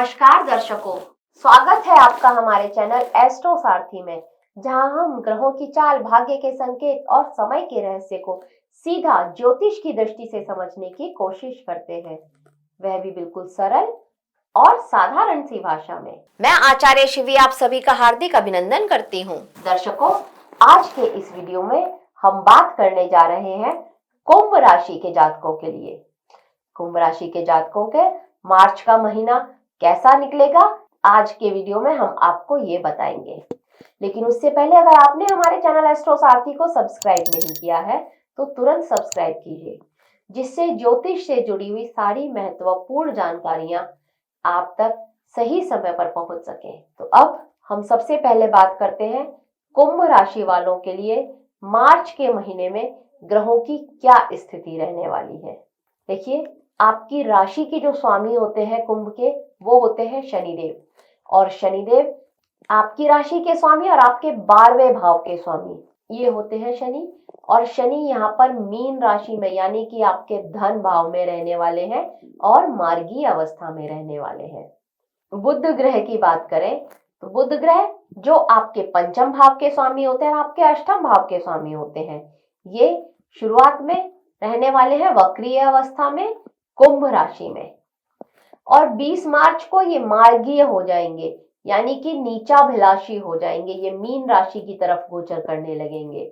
नमस्कार दर्शकों, स्वागत है आपका हमारे चैनल एस्ट्रो सारथी में, जहां हम ग्रहों की चाल, भाग्य के संकेत और समय के रहस्य को सीधा ज्योतिष की दृष्टि से समझने की कोशिश करते हैं, वह भी बिल्कुल सरल और साधारण सी भाषा में। मैं आचार्य शिवी आप सभी का हार्दिक अभिनंदन करती हूँ। दर्शकों, आज के इस वीडियो में हम बात करने जा रहे हैं कुंभ राशि के जातकों के लिए। कुंभ राशि के जातकों के मार्च का महीना कैसा निकलेगा, आज के वीडियो में हम आपको ये बताएंगे। लेकिन उससे पहले अगर आपने हमारे चैनल एस्ट्रो सारथी को सब्सक्राइब नहीं किया है तो तुरंत सब्सक्राइब कीजिए, जिससे ज्योतिष से जुड़ी हुई सारी महत्वपूर्ण जानकारियां आप तक सही समय पर पहुंच सके। तो अब हम सबसे पहले बात करते हैं कुंभ राशि वालों के लिए मार्च के महीने में ग्रहों की क्या स्थिति रहने वाली है। देखिए, आपकी राशि के जो स्वामी होते हैं कुंभ के, वो होते हैं शनिदेव, और शनिदेव आपकी राशि के स्वामी और आपके 12वें भाव के स्वामी ये होते हैं शनि। और शनि यहाँ पर मीन राशि में यानी कि आपके धन भाव में रहने वाले हैं और मार्गीय अवस्था में रहने वाले हैं। बुध ग्रह की बात करें तो बुध ग्रह जो आपके पंचम भाव के स्वामी होते हैं और आपके अष्टम भाव के स्वामी होते हैं, ये शुरुआत में रहने वाले हैं वक्रीय अवस्था में कुंभ राशि में, और 20 मार्च को ये मार्गीय हो जाएंगे यानी कि नीचाभिलाषी हो जाएंगे, ये मीन राशि की तरफ गोचर करने लगेंगे।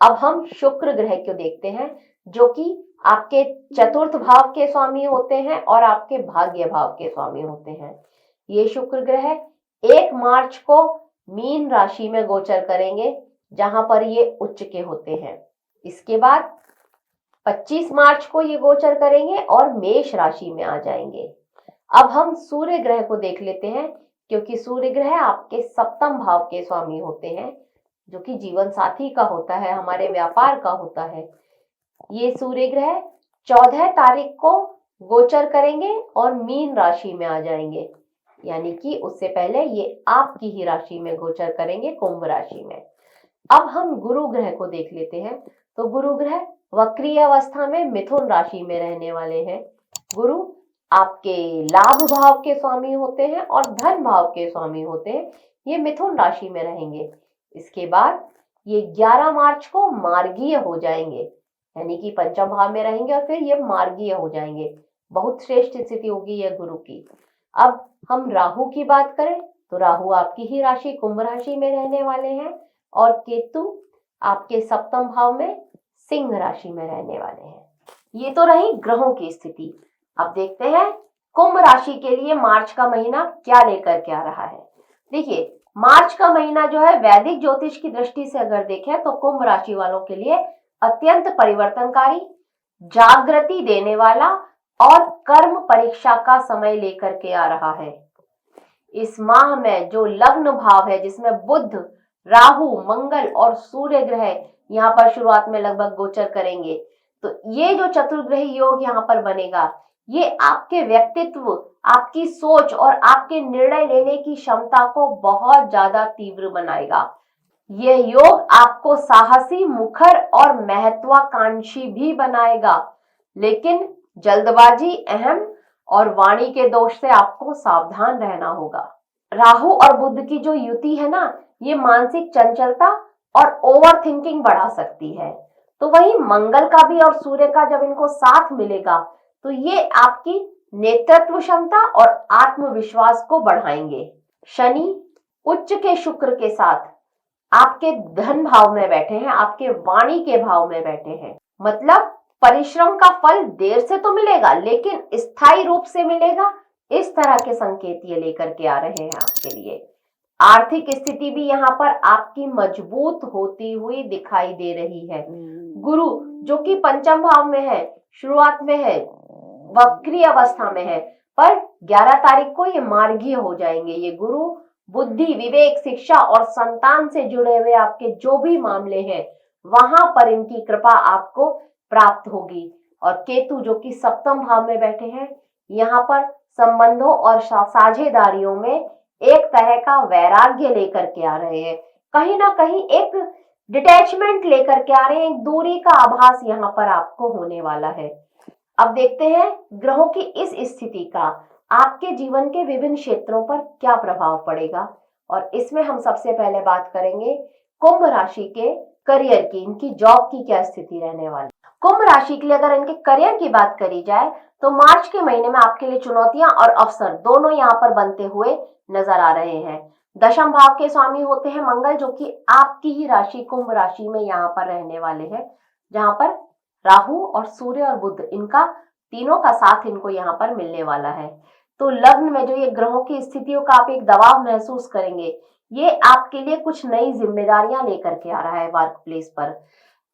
अब हम शुक्र ग्रह को देखते हैं जो कि आपके चतुर्थ भाव के स्वामी होते हैं और आपके भाग्य भाव के स्वामी होते हैं। ये शुक्र ग्रह 1 मार्च को मीन राशि में गोचर करेंगे जहां पर ये उच्च के होते हैं। इसके बाद 25 मार्च को ये गोचर करेंगे और मेष राशि में आ जाएंगे। अब हम सूर्य ग्रह को देख लेते हैं, क्योंकि सूर्य ग्रह आपके सप्तम भाव के स्वामी होते हैं, जो कि जीवन साथी का होता है, हमारे व्यापार का होता है। ये सूर्य ग्रह 14 तारीख को गोचर करेंगे और मीन राशि में आ जाएंगे, यानी कि उससे पहले ये आपकी ही राशि में गोचर करेंगे, कुंभ राशि में। अब हम गुरु ग्रह को देख लेते हैं, तो गुरु ग्रह वक्रीय अवस्था में मिथुन राशि में रहने वाले हैं। गुरु आपके लाभ भाव के स्वामी होते हैं और धन भाव के स्वामी होते हैं, ये मिथुन राशि में रहेंगे। इसके बाद ये 11 मार्च को मार्गीय हो जाएंगे, यानी कि पंचम भाव में रहेंगे और फिर ये मार्गीय हो जाएंगे। बहुत श्रेष्ठ स्थिति होगी यह गुरु की। अब हम राहु की बात करें तो राहु आपकी ही राशि कुंभ राशि में रहने वाले हैं और केतु आपके सप्तम भाव में सिंह राशि में रहने वाले हैं। ये तो रही ग्रहों की स्थिति। अब देखते हैं कुंभ राशि के लिए मार्च का महीना क्या लेकर के आ रहा है। देखिए, मार्च का महीना जो है वैदिक ज्योतिष की दृष्टि से अगर देखें तो कुंभ राशि वालों के लिए अत्यंत परिवर्तनकारी, जागृति देने वाला और कर्म परीक्षा का समय लेकर के आ रहा है। इस माह में जो लग्न भाव है, जिसमें बुध, राहु, मंगल और सूर्य ग्रह यहाँ पर शुरुआत में लगभग गोचर करेंगे, तो ये जो चतुर्ग्रही योग यहाँ पर बनेगा, ये आपके व्यक्तित्व, आपकी सोच और आपके निर्णय लेने की क्षमता को बहुत ज्यादा तीव्र बनाएगा। ये योग आपको साहसी, मुखर और महत्वाकांक्षी भी बनाएगा, लेकिन जल्दबाजी, अहम और वाणी के दोष से आपको सावधान रहना होगा। राहु और बुध की जो युति है ना, ये मानसिक चंचलता और ओवर थिंकिंग बढ़ा सकती है। तो वही मंगल का भी और सूर्य का जब इनको साथ मिलेगा तो ये आपकी नेतृत्व क्षमता और आत्मविश्वास को बढ़ाएंगे। शनि उच्च के शुक्र के साथ आपके धन भाव में बैठे हैं, आपके वाणी के भाव में बैठे हैं, मतलब परिश्रम का फल देर से तो मिलेगा लेकिन स्थायी रूप से मिलेगा। इस तरह के संकेत ये लेकर के आ रहे हैं आपके लिए। आर्थिक स्थिति भी यहाँ पर आपकी मजबूत होती हुई दिखाई दे रही है। गुरु जो कि पंचम भाव में है, शुरुआत में है, वक्री अवस्था में है, पर 11 तारीख को ये मार्गीय हो जाएंगे। ये गुरु बुद्धि, विवेक, शिक्षा और संतान से जुड़े हुए आपके जो भी मामले हैं, वहां पर इनकी कृपा आपको प्राप्त होगी। और केतु जो कि सप्तम भाव में बैठे हैं, यहाँ पर संबंधों और साझेदारियों में एक तरह का वैराग्य लेकर के आ रहे हैं, कहीं ना कहीं एक डिटैचमेंट लेकर के आ रहे हैं, एक दूरी का आभास यहाँ पर आपको होने वाला है। अब देखते हैं ग्रहों की इस स्थिति का आपके जीवन के विभिन्न क्षेत्रों पर क्या प्रभाव पड़ेगा। और इसमें हम सबसे पहले बात करेंगे कुंभ राशि के करियर की, इनकी जॉब की क्या स्थिति रहने वाली। कुंभ राशि के लिए अगर इनके करियर की बात करी जाए तो मार्च के महीने में आपके लिए चुनौतियां और अवसर दोनों यहाँ पर बनते हुए नजर आ रहे हैं। दशम भाव के स्वामी होते हैं मंगल, जो कि आपकी ही राशि कुंभ राशि में यहाँ पर रहने वाले हैं, जहां पर राहु और सूर्य और बुध, इनका तीनों का साथ इनको यहाँ पर मिलने वाला है। तो लग्न में जो ये ग्रहों की स्थितियों का आप एक दबाव महसूस करेंगे, ये आपके लिए कुछ नई जिम्मेदारियां लेकर के आ रहा है। वर्क प्लेस पर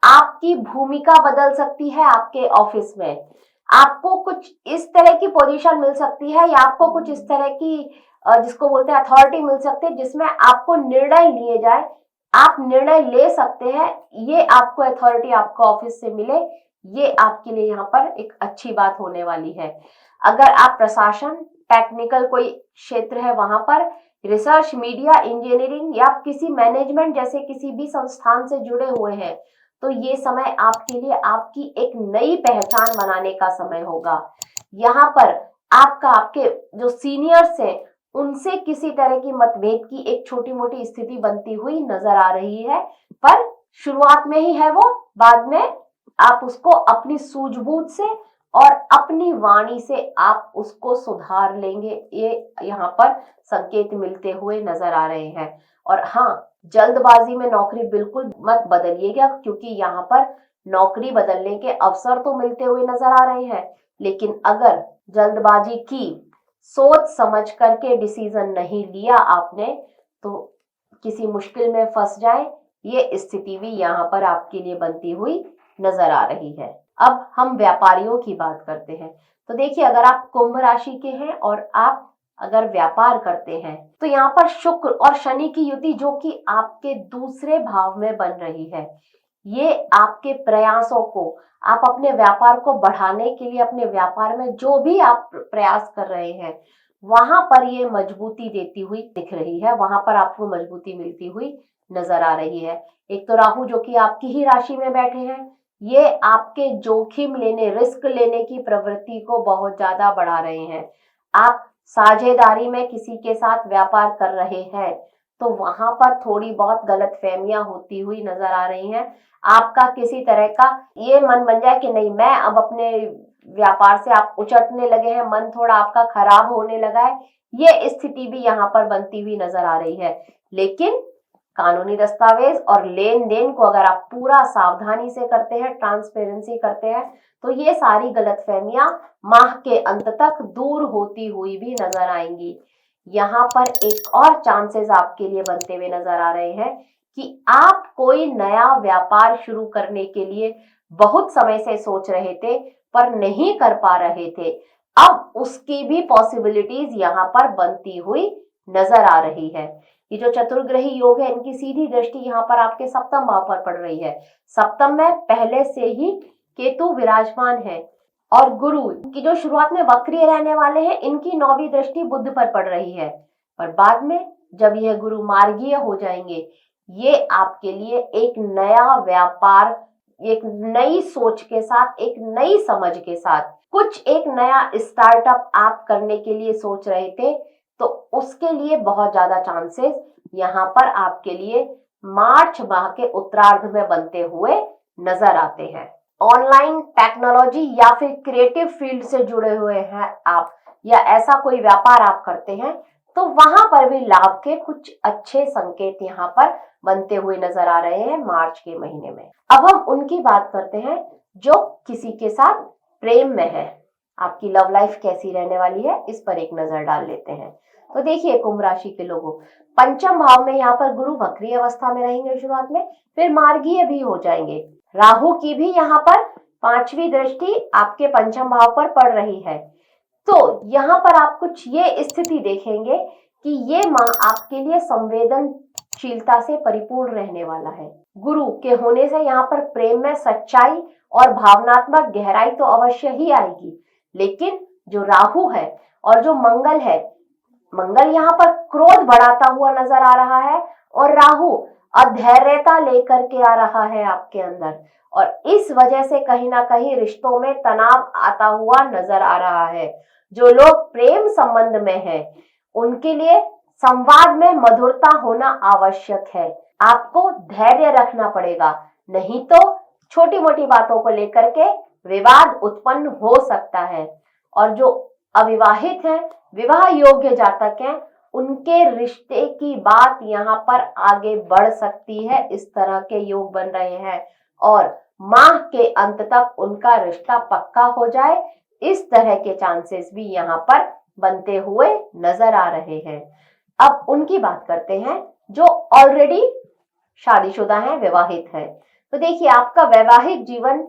आपकी भूमिका बदल सकती है, आपके ऑफिस में आपको कुछ इस तरह की पोजीशन मिल सकती है, या आपको कुछ इस तरह की जिसको बोलते हैं अथॉरिटी मिल सकती है, जिसमें आपको निर्णय लिए जाए, आप निर्णय ले सकते हैं। ये आपको अथॉरिटी आपको ऑफिस से मिले, ये आपके लिए यहाँ पर एक अच्छी बात होने वाली है। अगर आप प्रशासन, टेक्निकल कोई क्षेत्र है वहां पर, रिसर्च, मीडिया, इंजीनियरिंग या किसी मैनेजमेंट जैसे किसी भी संस्थान से जुड़े हुए हैं, तो ये समय आपके लिए आपकी एक नई पहचान बनाने का समय होगा। यहाँ पर आपके जो सीनियर्स हैं उनसे किसी तरह की मतभेद की एक छोटी मोटी स्थिति बनती हुई नजर आ रही है, पर शुरुआत में ही है वो, बाद में आप उसको अपनी सूझबूझ से और अपनी वाणी से आप उसको सुधार लेंगे, ये यहाँ पर संकेत मिलते हुए नजर आ रहे हैं। और हाँ, जल्दबाजी में नौकरी बिल्कुल मत बदलिएगा, क्योंकि यहाँ पर नौकरी बदलने के अवसर तो मिलते हुए नजर आ रहे हैं, लेकिन अगर जल्दबाजी की, सोच समझ करके डिसीजन नहीं लिया आपने, तो किसी मुश्किल में फंस जाए, ये स्थिति भी यहाँ पर आपके लिए बनती हुई नजर आ रही है। अब हम व्यापारियों की बात करते हैं। तो देखिए, अगर आप कुंभ राशि के हैं और आप अगर व्यापार करते हैं, तो यहाँ पर शुक्र और शनि की युति जो कि आपके दूसरे भाव में बन रही है, ये आपके प्रयासों को, आप अपने व्यापार को बढ़ाने के लिए, अपने व्यापार में जो भी आप प्रयास कर रहे हैं वहां पर ये मजबूती देती हुई दिख रही है, वहां पर आपको मजबूती मिलती हुई नजर आ रही है। एक तो राहु जो कि आपकी ही राशि में बैठे हैं, ये आपके जोखिम लेने, रिस्क लेने की प्रवृत्ति को बहुत ज्यादा बढ़ा रहे हैं। आप साझेदारी में किसी के साथ व्यापार कर रहे हैं तो वहां पर थोड़ी बहुत गलतफहमियां होती हुई नजर आ रही हैं। आपका किसी तरह का ये मन बन जाए कि नहीं, मैं अब अपने व्यापार से आप उचटने लगे हैं, मन थोड़ा आपका खराब होने लगा है, ये स्थिति भी यहाँ पर बनती हुई नजर आ रही है। लेकिन कानूनी दस्तावेज और लेन देन को अगर आप पूरा सावधानी से करते हैं, ट्रांसपेरेंसी करते हैं, तो ये सारी गलतफहमियां माह के अंत तक दूर होती हुई भी नजर आएंगी। यहाँ पर एक और चांसेस आपके लिए बनते हुए नजर आ रहे हैं कि आप कोई नया व्यापार शुरू करने के लिए बहुत समय से सोच रहे थे पर नहीं कर पा रहे थे, अब उसकी भी पॉसिबिलिटीज यहाँ पर बनती हुई नजर आ रही है। ये जो चतुर्ग्रही योग है, इनकी सीधी दृष्टि यहाँ पर आपके सप्तम भाव पर पड़ रही है। सप्तम में पहले से ही केतु विराजमान है और गुरु की जो शुरुआत में वक्रीय रहने वाले हैं, इनकी 9वीं दृष्टि बुध पर पड़ रही है, पर बाद में जब यह गुरु मार्गीय हो जाएंगे, ये आपके लिए एक नया व्यापार, एक नई सोच के साथ, एक नई समझ के साथ, कुछ एक नया स्टार्टअप आप करने के लिए सोच रहे थे, तो उसके लिए बहुत ज्यादा चांसेस यहाँ पर आपके लिए मार्च माह के उत्तरार्ध में बनते हुए नजर आते हैं। ऑनलाइन टेक्नोलॉजी या फिर क्रिएटिव फील्ड से जुड़े हुए हैं आप, या ऐसा कोई व्यापार आप करते हैं, तो वहां पर भी लाभ के कुछ अच्छे संकेत यहाँ पर बनते हुए नजर आ रहे हैं मार्च के महीने में। अब हम उनकी बात करते हैं जो किसी के साथ प्रेम में है। आपकी लव लाइफ कैसी रहने वाली है, इस पर एक नजर डाल लेते हैं। तो देखिए, कुंभ राशि के लोगों, पंचम भाव में यहाँ पर गुरु वक्री अवस्था में रहेंगे शुरुआत में, फिर मार्गीय भी हो जाएंगे। राहु की भी यहाँ पर 5वीं दृष्टि आपके पंचम भाव पर पड़ रही है। तो यहाँ पर आप कुछ ये स्थिति देखेंगे कि ये माह आपके लिए संवेदनशीलता से परिपूर्ण रहने वाला है। गुरु के होने से यहाँ पर प्रेम में सच्चाई और भावनात्मक गहराई तो अवश्य ही आएगी, लेकिन जो राहु है और जो मंगल है, मंगल यहाँ पर क्रोध बढ़ाता हुआ नजर आ रहा है और राहु अधैर्यता लेकर के आ रहा है आपके अंदर, और इस वजह से कहीं ना कहीं रिश्तों में तनाव आता हुआ नजर आ रहा है। जो लोग प्रेम संबंध में हैं, उनके लिए संवाद में मधुरता होना आवश्यक है। आपको धैर्य रखना पड़ेगा, नहीं तो छोटी मोटी बातों को लेकर के विवाद उत्पन्न हो सकता है। और जो अविवाहित हैं, विवाह योग्य जातक हैं, उनके रिश्ते की बात यहाँ पर आगे बढ़ सकती है। इस तरह के योग बन रहे हैं और माह के अंत तक उनका रिश्ता पक्का हो जाए, इस तरह के चांसेस भी यहाँ पर बनते हुए नजर आ रहे हैं। अब उनकी बात करते हैं जो ऑलरेडी शादीशुदा हैं, विवाहित हैं। तो देखिए, आपका वैवाहिक जीवन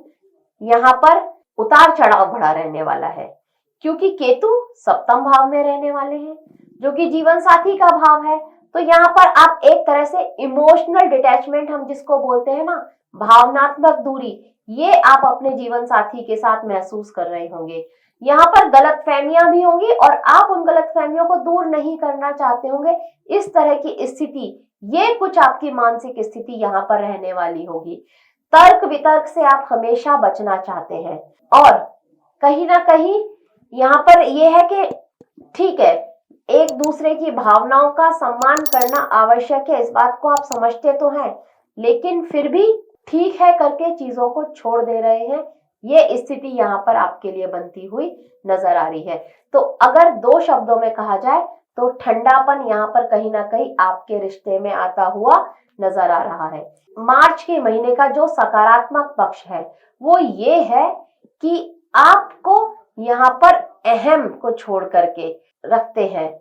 यहाँ पर उतार चढ़ाव भरा रहने वाला है, क्योंकि केतु सप्तम भाव में रहने वाले हैं, जो कि जीवन साथी का भाव है। तो यहाँ पर आप एक तरह से इमोशनल डिटैचमेंट, हम जिसको बोलते हैं ना, भावनात्मक दूरी, ये आप अपने जीवन साथी के साथ महसूस कर रहे होंगे। यहाँ पर गलतफहमियां भी होंगी और आप उन गलतफहमियों को दूर नहीं करना चाहते होंगे। इस तरह की स्थिति, ये कुछ आपकी मानसिक स्थिति यहाँ पर रहने वाली होगी। तर्क वितर्क से आप हमेशा बचना चाहते हैं, और कहीं ना कहीं यहाँ पर यह है कि ठीक है, एक दूसरे की भावनाओं का सम्मान करना आवश्यक है, इस बात को आप समझते तो हैं, लेकिन फिर भी ठीक है करके चीजों को छोड़ दे रहे हैं। ये स्थिति यहाँ पर आपके लिए बनती हुई नजर आ रही है। तो अगर दो शब्दों में कहा जाए तो ठंडापन यहाँ पर कहीं ना कहीं आपके रिश्ते में आता हुआ नजर आ रहा है। मार्च के महीने का जो सकारात्मक पक्ष है वो ये है कि आपको यहाँ पर अहम को छोड़ करके रखते हैं।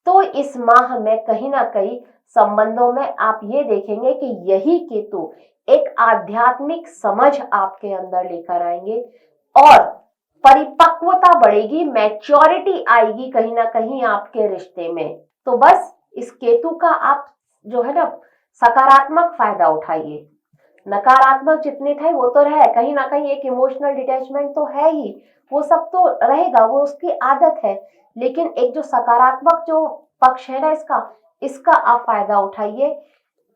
तो इस माह में कहीं ना कहीं संबंधों में आप ये देखेंगे कि यही केतु एक आध्यात्मिक समझ आपके अंदर लेकर आएंगे और परिपक्वता बढ़ेगी, मैच्योरिटी आएगी कहीं ना कहीं आपके रिश्ते में। तो बस इस केतु का आप जो है ना सकारात्मक फायदा उठाइए। नकारात्मक जितने थे वो तो रहे, कहीं ना कहीं एक इमोशनल डिटैचमेंट तो है ही, वो सब तो रहेगा, वो उसकी आदत है। लेकिन एक जो सकारात्मक जो पक्ष है ना इसका आप फायदा उठाइए,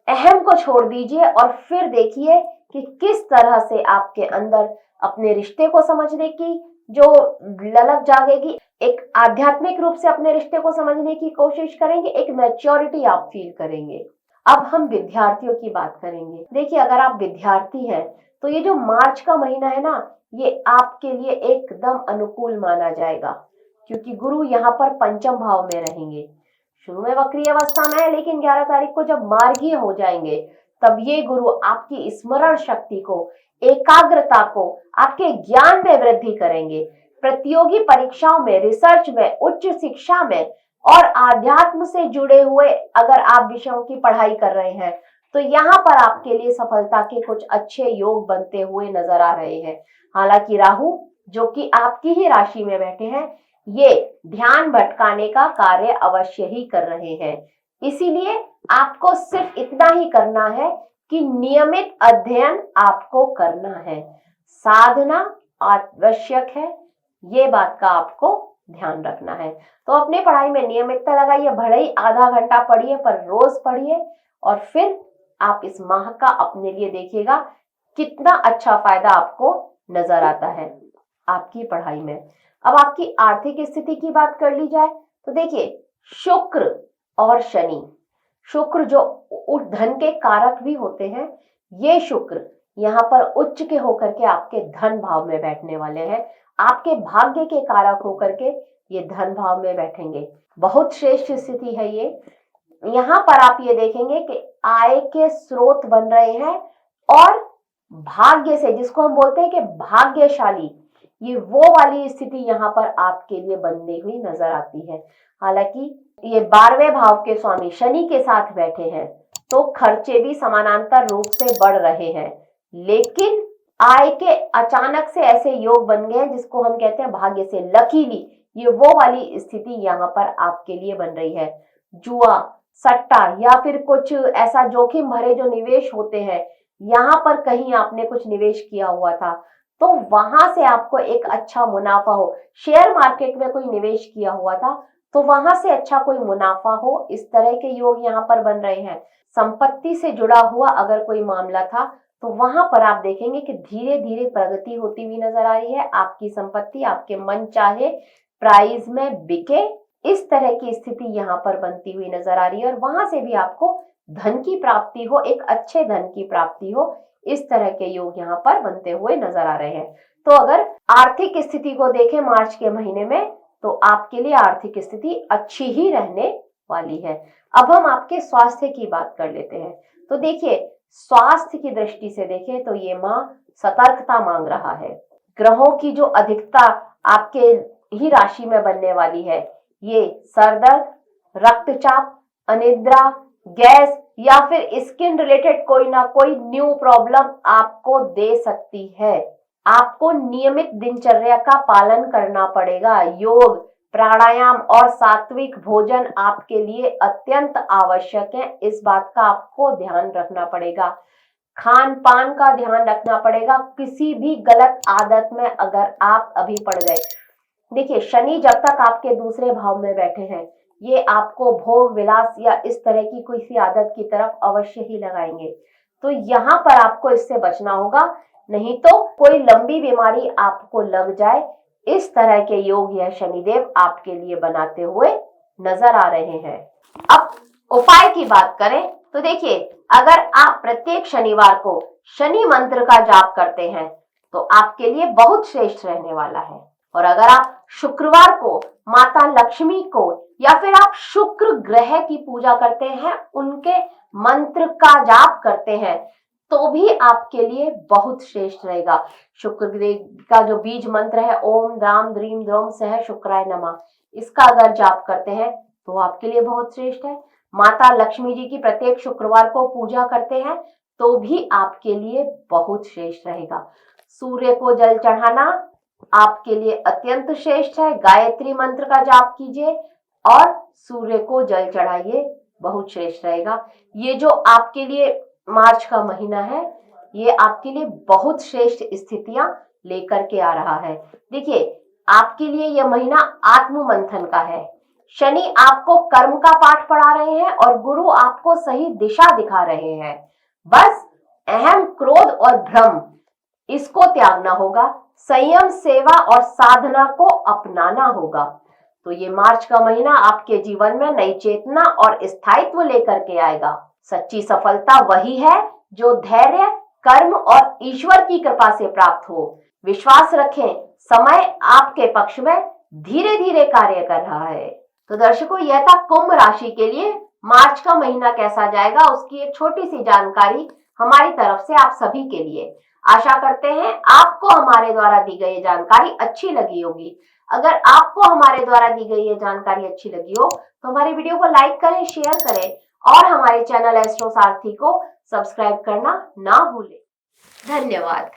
अहम को छोड़ दीजिए और फिर देखिए कि किस तरह से आपके अंदर अपने रिश्ते को समझने की जो ललक जागेगी, एक आध्यात्मिक रूप से अपने रिश्ते को समझने की कोशिश करेंगे, एक मैच्योरिटी आप फील करेंगे। अब हम विद्यार्थियों की बात करेंगे। देखिए, अगर आप विद्यार्थी हैं तो ये जो मार्च का महीना है ना, ये आपके लिए एकदम अनुकूल माना जाएगा, क्योंकि गुरु यहाँ पर पंचम भाव में रहेंगे। शुरू में वक्रीय अवस्था में है, लेकिन 11 तारीख को जब मार्गीय हो जाएंगे तब ये गुरु आपकी स्मरण शक्ति को, एकाग्रता को, आपके ज्ञान में वृद्धि करेंगे। प्रतियोगी परीक्षाओं में, रिसर्च में, उच्च शिक्षा में और आध्यात्म से जुड़े हुए अगर आप विषयों की पढ़ाई कर रहे हैं तो यहाँ पर आपके लिए सफलता के कुछ अच्छे योग बनते हुए नजर आ रहे हैं। हालांकि राहु जो कि आपकी ही राशि में बैठे हैं, ये ध्यान भटकाने का कार्य अवश्य ही कर रहे हैं। इसीलिए आपको सिर्फ इतना ही करना है कि नियमित अध्ययन आपको करना है, साधना आवश्यक है, ये बात का आपको ध्यान रखना है। तो अपने पढ़ाई में नियमितता लगाइए, भले ही आधा घंटा पढ़िए पर रोज पढ़िए, और फिर आप इस माह का अपने लिए देखिएगा कितना अच्छा फायदा आपको नजर आता है आपकी पढ़ाई में। अब आपकी आर्थिक स्थिति की बात कर ली जाए तो देखिए, शुक्र और शनि, शुक्र जो धन के कारक भी होते हैं, ये शुक्र यहाँ पर उच्च के होकर के आपके धन भाव में बैठने वाले हैं। आपके भाग्य के कारक होकर के ये धन भाव में बैठेंगे। बहुत श्रेष्ठ स्थिति है ये। यहाँ पर आप ये देखेंगे कि आय के स्रोत बन रहे हैं और भाग्य से, जिसको हम बोलते हैं कि भाग्यशाली, ये वो वाली स्थिति यहाँ पर आपके लिए बनती हुई नजर आती है। हालांकि ये 12वें भाव के स्वामी शनि के साथ बैठे हैं तो खर्चे भी समानांतर रूप से बढ़ रहे हैं, लेकिन आय के अचानक से ऐसे योग बन गए हैं जिसको हम कहते हैं भाग्य से, लकीली, ये वो वाली स्थिति यहाँ पर आपके लिए बन रही है। जुआ, सट्टा या फिर कुछ ऐसा जोखिम भरे जो निवेश होते हैं, यहाँ पर कहीं आपने कुछ निवेश किया हुआ था तो वहां से आपको एक अच्छा मुनाफा हो, शेयर मार्केट में कोई निवेश किया हुआ था तो वहां से अच्छा कोई मुनाफा हो, इस तरह के योग यहाँ पर बन रहे हैं। संपत्ति से जुड़ा हुआ अगर कोई मामला था तो वहां पर आप देखेंगे कि धीरे धीरे प्रगति होती हुई नजर आ रही है। आपकी संपत्ति आपके मन चाहे प्राइस में बिके, इस तरह की स्थिति यहाँ पर बनती हुई नजर आ रही है। और वहां से भी आपको धन की प्राप्ति हो, एक अच्छे धन की प्राप्ति हो, इस तरह के योग यहाँ पर बनते हुए नजर आ रहे हैं। तो अगर आर्थिक स्थिति को देखें मार्च के महीने में, तो आपके लिए आर्थिक स्थिति अच्छी ही रहने वाली है। अब हम आपके स्वास्थ्य की बात कर लेते हैं। तो देखिए, स्वास्थ्य की दृष्टि से देखें तो ये माह सतर्कता मांग रहा है। ग्रहों की जो अधिकता आपके ही राशि में बनने वाली है, ये सरदर्द, रक्तचाप, अनिद्रा, गैस या फिर स्किन रिलेटेड कोई ना कोई न्यू प्रॉब्लम आपको दे सकती है। आपको नियमित दिनचर्या का पालन करना पड़ेगा। योग, प्राणायाम और सात्विक भोजन आपके लिए अत्यंत आवश्यक है। इस बात का आपको ध्यान रखना पड़ेगा। खान पान का ध्यान रखना पड़ेगा। किसी भी गलत आदत में अगर आप अभी पड़ गए, देखिए शनि जब तक आपके दूसरे भाव में बैठे हैं, ये आपको भोग विलास या इस तरह की कोई सी आदत की तरफ अवश्य ही लगाएंगे। तो यहाँ पर आपको इससे बचना होगा, नहीं तो कोई लंबी बीमारी आपको लग जाए। इस तरह के योग यह शनिदेव आपके लिए बनाते हुए नजर आ रहे हैं। अब उपाय की बात करें तो देखिए, अगर आप प्रत्येक शनिवार को शनि मंत्र का जाप करते हैं तो आपके लिए बहुत श्रेष्ठ रहने वाला है। और अगर आप शुक्रवार को माता लक्ष्मी को या फिर आप शुक्र ग्रह की पूजा करते हैं, उनके मंत्र का जाप करते हैं, तो भी आपके लिए बहुत श्रेष्ठ रहेगा। शुक्र ग्रह का जो बीज मंत्र है, ओम द्राम द्रीम द्रोम सह शुक्राय नमः, इसका अगर जाप करते हैं तो आपके लिए बहुत श्रेष्ठ है। माता लक्ष्मी जी की प्रत्येक शुक्रवार को पूजा करते हैं तो भी आपके लिए बहुत श्रेष्ठ रहेगा। सूर्य को जल चढ़ाना आपके लिए अत्यंत श्रेष्ठ है। गायत्री मंत्र का जाप कीजिए और सूर्य को जल चढ़ाइए, बहुत श्रेष्ठ रहेगा। ये जो आपके लिए मार्च का महीना है, ये आपके लिए बहुत श्रेष्ठ स्थितियां लेकर के आ रहा है। देखिए, आपके लिए यह महीना आत्म मंथन का है। शनि आपको कर्म का पाठ पढ़ा रहे हैं और गुरु आपको सही दिशा दिखा रहे हैं। बस अहम, क्रोध और भ्रम, इसको त्यागना होगा। संयम, सेवा और साधना को अपनाना होगा। तो ये मार्च का महीना आपके जीवन में नई चेतना और स्थायित्व लेकर के आएगा। सच्ची सफलता वही है जो धैर्य, कर्म और ईश्वर की कृपा से प्राप्त हो। विश्वास रखें, समय आपके पक्ष में धीरे धीरे कार्य कर रहा है। तो दर्शकों, यह था कुंभ राशि के लिए मार्च का महीना कैसा जाएगा, उसकी एक छोटी सी जानकारी हमारी तरफ से आप सभी के लिए। आशा करते हैं आपको हमारे द्वारा दी गई जानकारी अच्छी लगी होगी। अगर आपको हमारे द्वारा दी गई ये जानकारी अच्छी लगी हो तो हमारे वीडियो को लाइक करें, शेयर करें और हमारे चैनल एस्ट्रो सारथी को सब्सक्राइब करना ना भूलें। धन्यवाद।